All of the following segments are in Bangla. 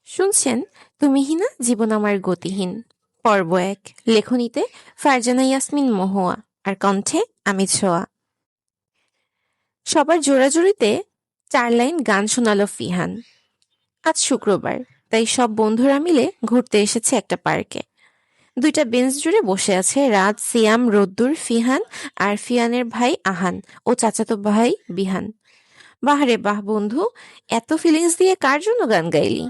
শুনছেন তুমিহীনা জীবন আমার গতিহীন পর্ব এক। লেখনীতে ফারজানা ইয়াসমিন মহুয়া, আর কণ্ঠে আমি ছোঁয়া। সবার জোড়াজুড়িতে 4 লাইন গান শোনালো ফিহান। আজ শুক্রবার, তাই সব বন্ধুরা মিলে ঘুরতে এসেছে একটা পার্কে। 2টা বেঞ্চ জুড়ে বসে আছে রাজ, সিয়াম, রোদ্দুর, ফিহান আর ফিয়ানের ভাই আহান ও চাচাতো ভাই বিহান। বাহারে বাহ বন্ধু, এত ফিলিংস দিয়ে কার জন্য গান গাইলি?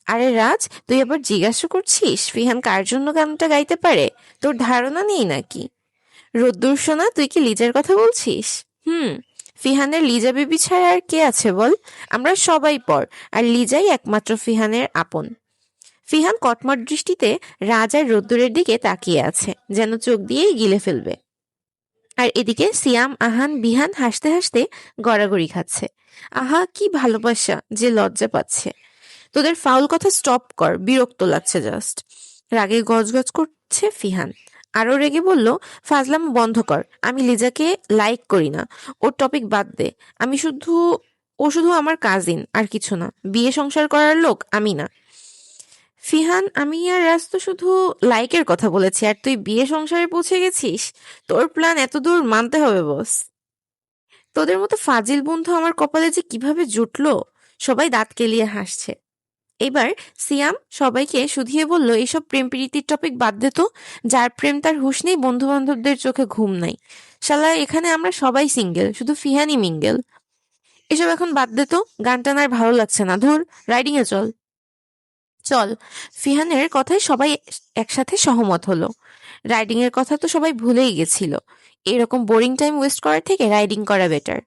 আরে রাজ, তুই আবার জিজ্ঞাসা করছিস ফিহান কার জন্য গানটা গাইতে পারে? তোর ধারণা নেই নাকি? রোদ্দুর সোনা, তুই কি লিজার কথা বলছিস? হুম। ফিহানের লিজা বেবি ছাড়া আর কে আছে বল? আমরা সবাই পর, আর লিজাই একমাত্র ফিহানের আপন। ফিহান কটমট দৃষ্টিতে রাজ আর রোদ্দুরের দিকে তাকিয়ে আছে, যেন চোখ দিয়েই গিলে ফেলবে। আর এদিকে সিয়াম, আহান, বিহান হাসতে হাসতে গড়াগড়ি খাচ্ছে। আহা, কি ভালোবাসা যে লজ্জা পাচ্ছে। তোদের ফাউল কথা স্টপ কর, বিরক্ত লাগছে জাস্ট। রাগে গজগজ করছে ফিহান। আরো রেগে বলল, ফাজলাম বন্ধ কর। আমি লিজাকে লাইক করি না, ওর টপিক বাদ দে। আমি শুধু ও শুধু আমার কাজিন, আর কিছু না। বিয়ে সংসার করার লোক আমি না। ফিহান, আমি আর রাজ তো শুধু লাইকের কথা বলেছি, আর তুই বিয়ে সংসারে পৌঁছে গেছিস। তোর প্ল্যান এত দূর মানতে হবে বস। তোদের মতো ফাজিল বন্ধু আমার কপালে যে কিভাবে জুটলো। সবাই দাঁত কেলিয়ে হাসছে। এবার সিয়াম সবাইকে শুধিয়ে বলল, এইসব প্রেম প্রীতির টপিক বাদ দে তো। যার প্রেম তার হুঁশ নেই, বন্ধু বান্ধবদের চোখে ঘুম নাই। শালা, এখানে আমরা সবাই সিঙ্গেল, শুধু ফিহানি মিঙ্গেল। এসব এখন বাদ দে তো, গান টান আর ভালো লাগছে না, ধুর। রাইডিং এ চল। চল। ফিহানের কথায় সবাই একসাথে সহমত হলো। রাইডিং এর কথা তো সবাই ভুলেই গেছিল। এরকম বোরিং টাইম ওয়েস্ট করার থেকে রাইডিং করা বেটার।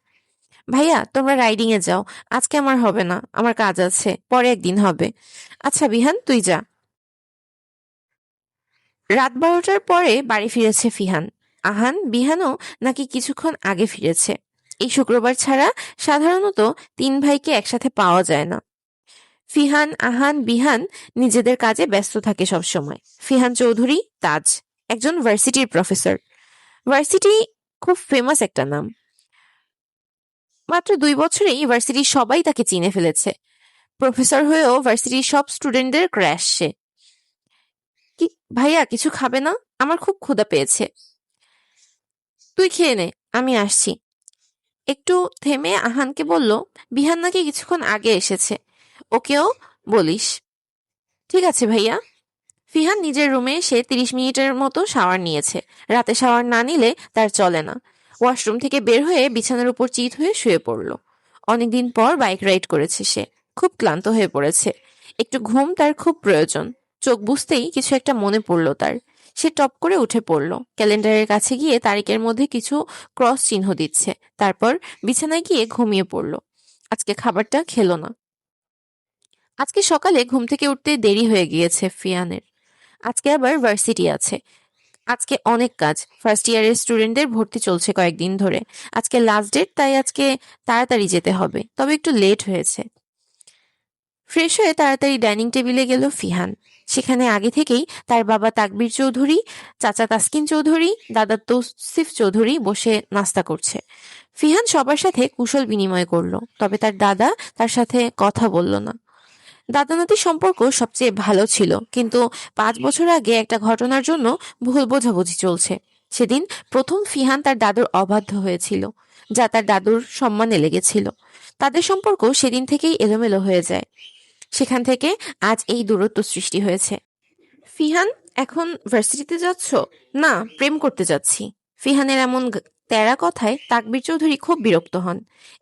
ভাইয়া, তোমরা রাইডিং এ যাও। আজকে আমার হবে না, আমার কাজ আছে, পরে একদিন হবে। আচ্ছা বিহান, তুই যা। রাত 12টার পরে বাড়ি ফিরেছে ফিহান। আহান, বিহানও নাকি কিছুক্ষণ আগে ফিরেছে। এই শুক্রবার ছাড়া সাধারণত 3 ভাইকে একসাথে পাওয়া যায় না। ফিহান, আহান, বিহান নিজেদের কাজে ব্যস্ত থাকে সবসময়। ফিহান চৌধুরী তাজ, একজন ভার্সিটির প্রফেসর। ভার্সিটি খুব ফেমাস একটা নাম। মাত্র 2 বছরেই ভার্সিটির সবাই তাকে চিনে ফেলেছে। প্রফেসর হয়েও ভার্সিটির সব স্টুডেন্টদের ক্র্যাশ সে। কি ভাইয়া, কিছু খাবে না? আমার খুব ক্ষুধা পেয়েছে। তুই খেয়ে নে, আমি আসছি। একটু থেমে আহানকে বলল, বিহান নাকি কিছুক্ষণ আগে এসেছে, ওকেও বলিস। ঠিক আছে ভাইয়া। ফিহান নিজের রুমে এসে 30 মিনিটের মতো শাওয়ার নিয়েছে। রাতে শাওয়ার না নিলে তার চলে না। ওয়াশরুম থেকে বের হয়ে বিছানার উপর চিত হয়ে শুয়ে পড়ল। অনেকদিন পর বাইক রাইড করেছে সে, খুব ক্লান্ত হয়ে পড়েছে। একটু ঘুম তার খুব প্রয়োজন। চোখ বুঝতেই কিছু একটা মনে পড়ল তার। সে টপ করে উঠে পড়ল, ক্যালেন্ডারের কাছে গিয়ে তারিখের মধ্যে কিছু ক্রস চিহ্ন দিচ্ছে। তারপর বিছানায় গিয়ে ঘুমিয়ে পড়ল। আজকে খাবারটা খেলো না। আজকে সকালে ঘুম থেকে উঠতে দেরি হয়ে গিয়েছে ফিয়ানের। আজকে আবার ভার্সিটি আছে। আজকে অনেক কাজ, ফার্স্ট ইয়ারের স্টুডেন্টদের ভর্তি চলছে কয়েকদিন ধরে। আজকে লাস্ট ডেট, তাই আজকে তাড়াতাড়ি যেতে হবে, তবে একটু লেট হয়েছে। ফ্রেশ হয়ে তাড়াতাড়ি ডাইনিং টেবিলে গেল ফিহান। সেখানে আগে থেকেই তার বাবা তাকবীর চৌধুরী, চাচা তাসকিন চৌধুরী, দাদা তৌসিফ চৌধুরী বসে নাস্তা করছে। ফিহান সবার সাথে কুশল বিনিময় করলো, তবে তার দাদা তার সাথে কথা বলল না। দাদা নাতির সম্পর্ক সবচেয়ে ভালো ছিল, কিন্তু 5 বছর আগে একটা ঘটনার জন্য ভুল বোঝাবুঝি চলছে। সেদিন প্রথম ফিহান তার দাদুর অবাধ্য হয়েছিল, যা তার দাদুর সম্মানে লেগেছিল। তাদের সম্পর্ক সেদিন থেকেই এলোমেলো হয়ে যায়। সেখান থেকে আজ এই দূরত্ব সৃষ্টি হয়েছে। ফিহান, এখন ভার্সিটিতে যাচ্ছ? না, প্রেম করতে যাচ্ছি। ফিহানের এমন তেরা কথায় তাকবীর চৌধুরী খুব বিরক্ত হন।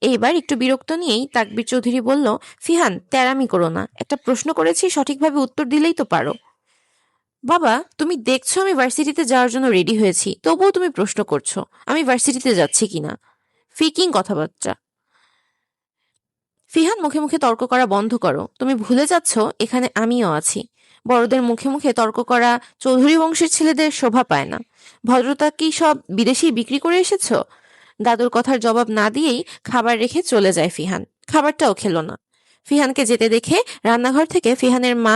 এইবার একটু বিরক্ত নিয়েই তাকবীর চৌধুরী বলল, ফিহান, তেরামি করো না। একটা প্রশ্ন করেছি, সঠিকভাবে উত্তর দিলেই তো পারো। বাবা, তুমি দেখছো আমি ভার্সিটিতে যাওয়ার জন্য রেডি হয়েছি, তবুও তুমি প্রশ্ন করছো আমি ভার্সিটিতে যাচ্ছি কিনা। ফিকিং কথাবার্তা। ফিহান, মুখে মুখে তর্ক করা বন্ধ করো। তুমি ভুলে যাচ্ছ এখানে আমিও আছি। বড়দের মুখে মুখে তর্ক করা চৌধুরী বংশের ছেলেদের শোভা পায় না। ভদ্রতা কি সব বিদেশি বিক্রি করে এসেছো? দাদুর কথার জবাব না দিয়েই খাবার রেখে চলে যায় ফিহান। খাবারটাও খেলো না। ফিহানকে যেতে দেখে রান্নাঘর থেকে ফিহানের মা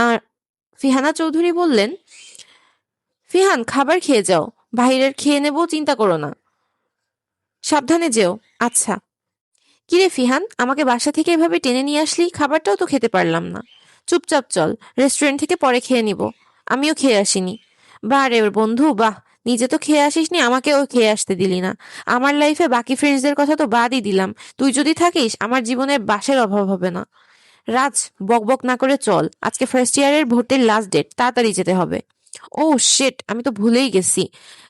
ফিহানা চৌধুরী বললেন, ফিহান, খাবার খেয়ে যাও। বাইরের খেয়ে নেবো, চিন্তা করো না। সাবধানে যেও। আচ্ছা। কিরে ফিহান, আমাকে বাসা থেকে এভাবে টেনে নিয়ে আসলি, খাবারটাও তো খেতে পারলাম না। চুপচাপ চল, রেস্টুরেন্ট থেকে পরে খেয়ে নিব। আমিও খেয়ে আসিনি। বাহ রে বন্ধু বাহ, নিজে তো খেয়ে আসিসনি, আমাকেও খেয়ে আসতে দিলি না। আমার লাইফে বাকি ফ্রেন্ডসদের কথা তো বাদই দিলাম, তুই যদি থাকিস আমার জীবনে বাসের অভাব হবে না। রাজ, বকবক না করে চল, আজকে ফার্স্ট ইয়ারের ভর্তির লাস্ট ডেট, তাড়াতাড়ি যেতে হবে। ও শিট, আমি তো ভুলেই গেছি।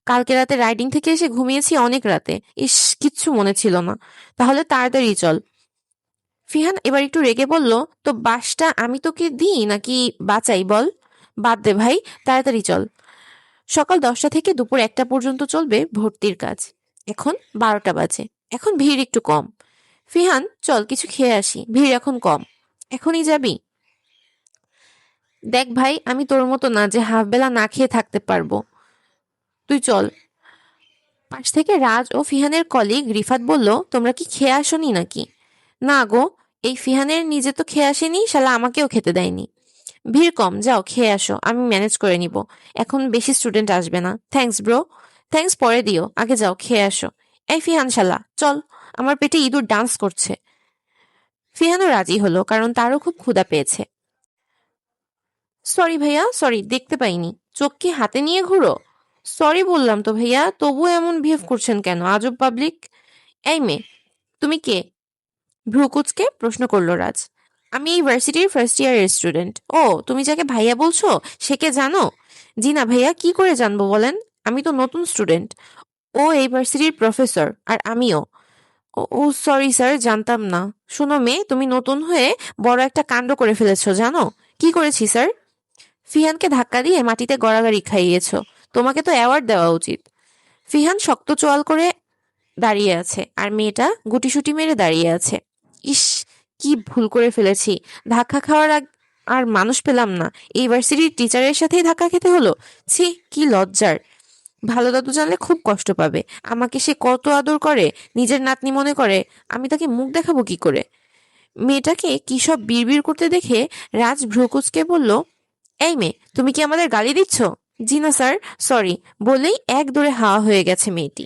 কালকে রাতে রাইডিং থেকে এসে ঘুমিয়েছি অনেক রাতে। ইস, কিচ্ছু মনে ছিল না। তাহলে তাড়াতাড়ি চল। ফিহান এবার একটু রেগে বলল, তো বাসটা আমি তোকে দিই নাকি বাঁচাই বল? বাদ দে ভাই, তাড়াতাড়ি চল। সকাল 10টা থেকে দুপুর 1টা পর্যন্ত চলবে ভর্তির কাজ। এখন 12টা বাজে, এখন ভিড় একটু কম। ফিহান চল কিছু খেয়ে আসি, ভিড় এখন কম। এখনই যাবি? দেখ ভাই, আমি তোর মতো না যে হাফ বেলা না খেয়ে থাকতে পারবো। তুই চল। পাশ থেকে রাজ ও ফিহানের কলিগ রিফাত বলল, তোমরা কি খেয়ে আসোনি নাকি? না গো, এই ফিহানের নিজে তো খেয়ে আসেনি, শালা আমাকেও খেতে দেয়নি। ভিড় কম, যাও খেয়ে আসো, আমি ম্যানেজ করে নিব। এখন বেশি স্টুডেন্ট আসবে না। Thanks bro. থ্যাঙ্কস পরে দিও, আগে যাও খেয়ে আসো। এই ফিহান শালা চল, আমার পেটে ইঁদুর ডান্স করছে। ফিহানও রাজি হলো, কারণ তারও খুব ক্ষুধা পেয়েছে। সরি ভাইয়া, সরি, দেখতে পাইনি। চোখ কি হাতে নিয়ে ঘুরো? সরি বললাম তো ভাইয়া, তবুও এমন বিহেভ করছেন কেন, আজব পাবলিক। এই মেয়ে, তুমি কে? ভ্রুকুচকে প্রশ্ন করলো রাজ। আমি এই ভার্সিটির ফার্স্ট ইয়ারের স্টুডেন্ট। ও, তুমি যাকে ভাইয়া বলছো সে কে জানো? জি না ভাইয়া, কি করে জানবো বলেন, আমি তো নতুন স্টুডেন্ট। ও এই ভার্সিটির প্রফেসর, আর আমিও। ও ও সরি স্যার, জানতাম না। শোনো মেয়ে, তুমি নতুন হয়ে বড় একটা কাণ্ড করে ফেলেছো জানো? কি করেছি স্যার? ফিহানকে ধাক্কা দিয়ে মাটিতে গড়াগড়ি খাইয়েছো। তোমাকে তো অ্যাওয়ার্ড দেওয়া উচিত। ফিহান শক্ত চোয়াল করে দাঁড়িয়ে আছে, আর মেয়েটা গুটিসুটি মেরে দাঁড়িয়ে আছে। ইস, কি ভুল করে ফেলেছি। ধাক্কা খাওয়ার আর মানুষ পেলাম না, এই ভার্সিটির টিচারের সাথেই ধাক্কা খেতে হলো। ছি, কি লজ্জার। ভালো দাদু জানলে খুব কষ্ট পাবে। আমাকে সে কত আদর করে, নিজের নাতনি মনে করে। আমি তাকে মুখ দেখাবো কি করে? মেয়েটাকে কি সব বিড়বিড় করতে দেখে রাজ ভ্রুকুচকে বলল, এই মেয়ে, তুমি কি আমাদের গালি দিচ্ছ? জি না স্যার, সরি বলেই এক দৌড়ে হাওয়া হয়ে গেছে মেয়েটি।